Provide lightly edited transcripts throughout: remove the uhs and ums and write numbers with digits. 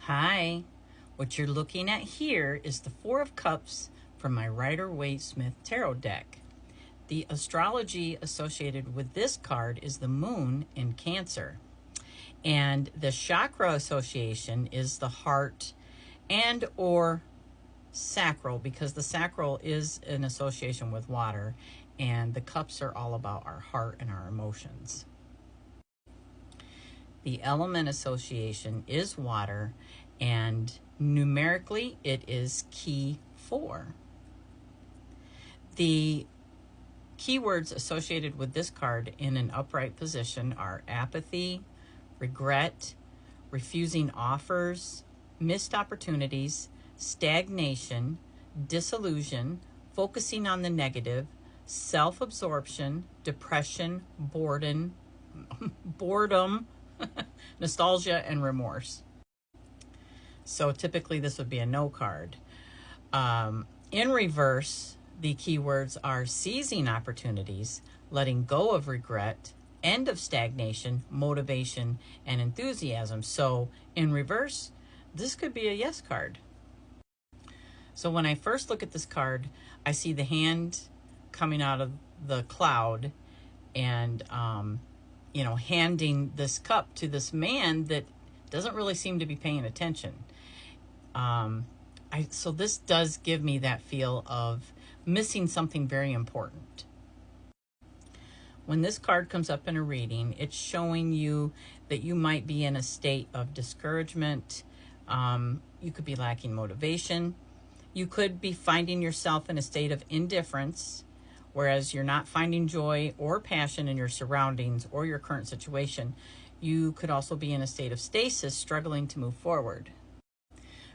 Hi, what you're looking at here is the Four of Cups from my Rider-Waite Tarot deck. The astrology associated with this card is the moon in Cancer. And the chakra association is the heart and or sacral, because the sacral is an association with water, and the cups are all about our heart and our emotions. The element association is water, and numerically it is key 4. The keywords associated with this card in an upright position are apathy, regret, refusing offers, missed opportunities, stagnation, disillusion, focusing on the negative, self-absorption, depression, boredom, nostalgia, and remorse. So typically this would be a no card. In reverse, the keywords are seizing opportunities, letting go of regret, end of stagnation, motivation, and enthusiasm. So in reverse, this could be a yes card. So when I first look at this card, I see the hand coming out of the cloud and, handing this cup to this man that doesn't really seem to be paying attention. So this does give me that feel of missing something very important. When this card comes up in a reading, it's showing you that you might be in a state of discouragement. You could be lacking motivation. You could be finding yourself in a state of indifference, whereas you're not finding joy or passion in your surroundings or your current situation. You could also be in a state of stasis, struggling to move forward.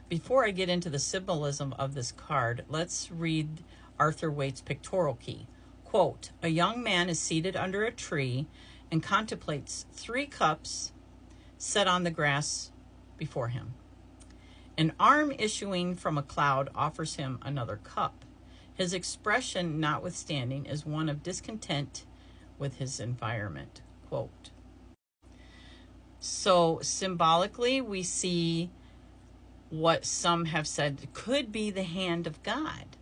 Before I get into the symbolism of this card, let's read Arthur Waite's pictorial key. Quote, "A young man is seated under a tree and contemplates 3 cups set on the grass before him. An arm issuing from a cloud offers him another cup. His expression, notwithstanding, is one of discontent with his environment." Quote. So symbolically, we see what some have said could be the hand of God.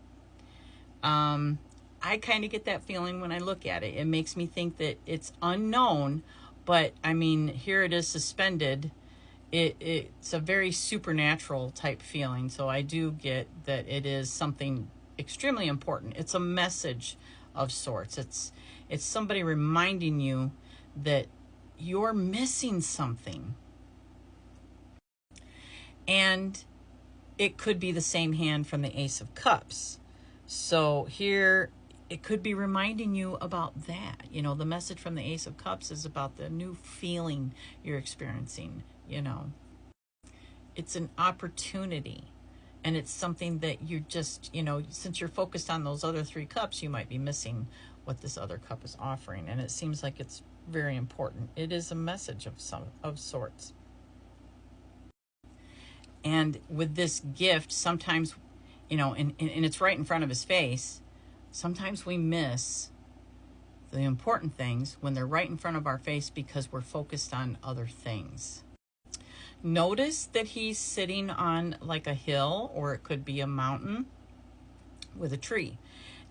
I kind of get that feeling when I look at it. It makes me think that it's unknown, but I mean, here it is suspended. It's a very supernatural type feeling. So I do get that it is something extremely important. It's a message of sorts. It's somebody reminding you that you're missing something. And it could be the same hand from the Ace of Cups. So here it could be reminding you about that. The message from the Ace of Cups is about the new feeling you're experiencing. It's an opportunity, and it's something that you're just, since you're focused on those other 3 cups, you might be missing what this other cup is offering. And it seems like it's very important. It is a message of sorts. And with this gift, sometimes, and it's right in front of his face, sometimes we miss the important things when they're right in front of our face because we're focused on other things. Notice that he's sitting on like a hill, or it could be a mountain with a tree.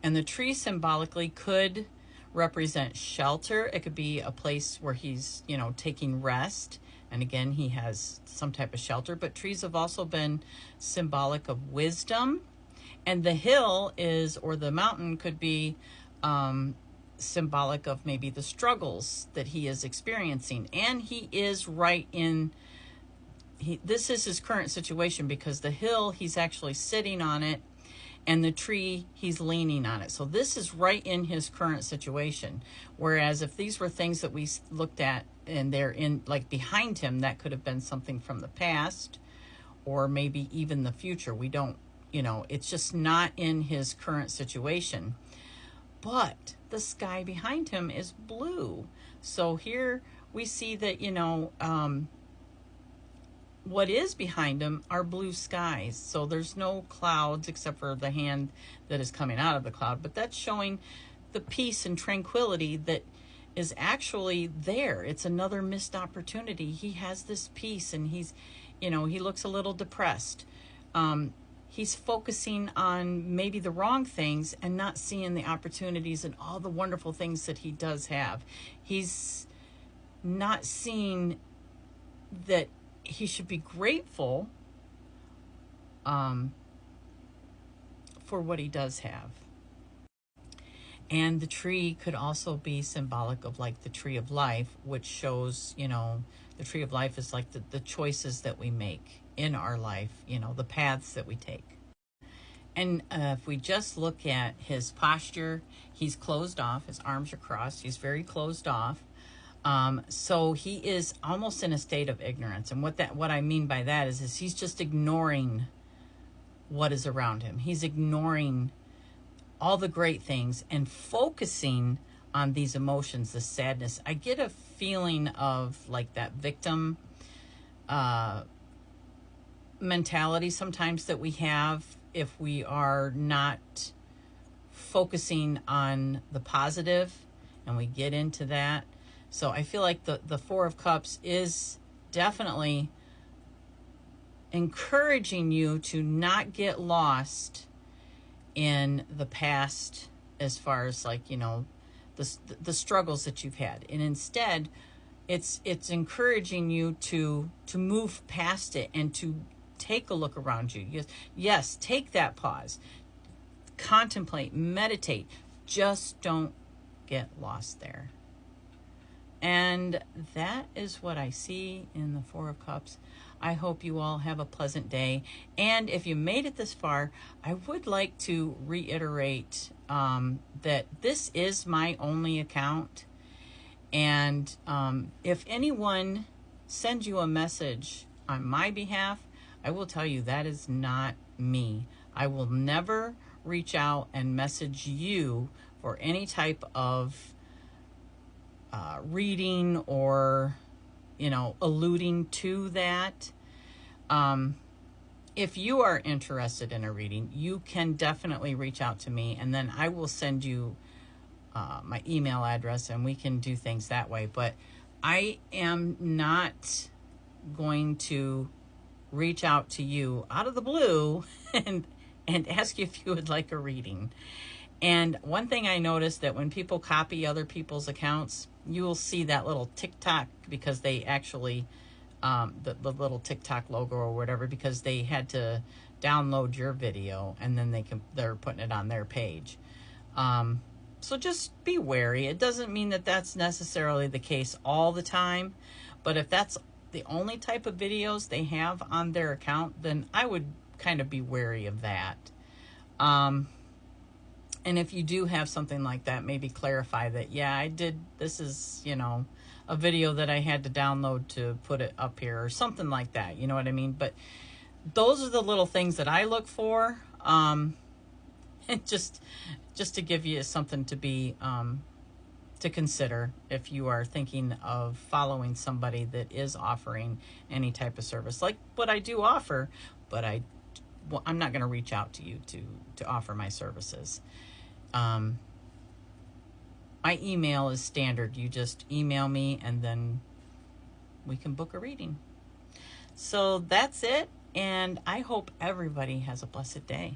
And the tree symbolically could represent shelter. It could be a place where he's, taking rest. And again, he has some type of shelter, but trees have also been symbolic of wisdom. And the hill or the mountain could be symbolic of maybe the struggles that he is experiencing. And he is right in, this is his current situation, because the hill, he's actually sitting on it, and the tree, he's leaning on it. So this is right in his current situation. Whereas if these were things that we looked at and they're in, like behind him, that could have been something from the past or maybe even the future. We don't, it's just not in his current situation. But the sky behind him is blue. So here we see that, what is behind him are blue skies. So there's no clouds except for the hand that is coming out of the cloud. But that's showing the peace and tranquility that is actually there. It's another missed opportunity. He has this peace, and he's, you know, he looks a little depressed. He's focusing on maybe the wrong things and not seeing the opportunities and all the wonderful things that he does have. He's not seeing that he should be grateful for what he does have. And the tree could also be symbolic of like the tree of life, which shows, you know, the tree of life is like the choices that we make in our life, you know, the paths that we take. And if we just look at his posture, he's closed off, his arms are crossed, he's very closed off. So he is almost in a state of ignorance. And what I mean by that is he's just ignoring what is around him. He's ignoring all the great things and focusing on these emotions, the sadness. I get a feeling of like that victim mentality sometimes that we have if we are not focusing on the positive, and we get into that. So I feel like the Four of Cups is definitely encouraging you to not get lost in the past as far as like, you know, the struggles that you've had. And instead, it's encouraging you to move past it and to take a look around you. Yes, take that pause. Contemplate, meditate. Just don't get lost there. And that is what I see in the Four of Cups. I hope you all have a pleasant day. And if you made it this far, I would like to reiterate that this is my only account. And if anyone sends you a message on my behalf, I will tell you that is not me. I will never reach out and message you for any type of reading or, you know, alluding to that. If you are interested in a reading, you can definitely reach out to me, and then I will send you my email address, and we can do things that way. But I am not going to reach out to you out of the blue and ask you if you would like a reading. And one thing I noticed, that when people copy other people's accounts, you will see that little TikTok, because they actually, the little TikTok logo or whatever, because they had to download your video and then they're putting it on their page. So just be wary. It doesn't mean that that's necessarily the case all the time, but if that's the only type of videos they have on their account, then I would kind of be wary of that. And if you do have something like that, maybe clarify that, yeah, I did, this is, you know, a video that I had to download to put it up here or something like that. You know what I mean? But those are the little things that I look for. And just to give you something to be, to consider if you are thinking of following somebody that is offering any type of service like what I do offer, but I'm not going to reach out to you to offer my services. My email is standard. You just email me and then we can book a reading. So that's it. And I hope everybody has a blessed day.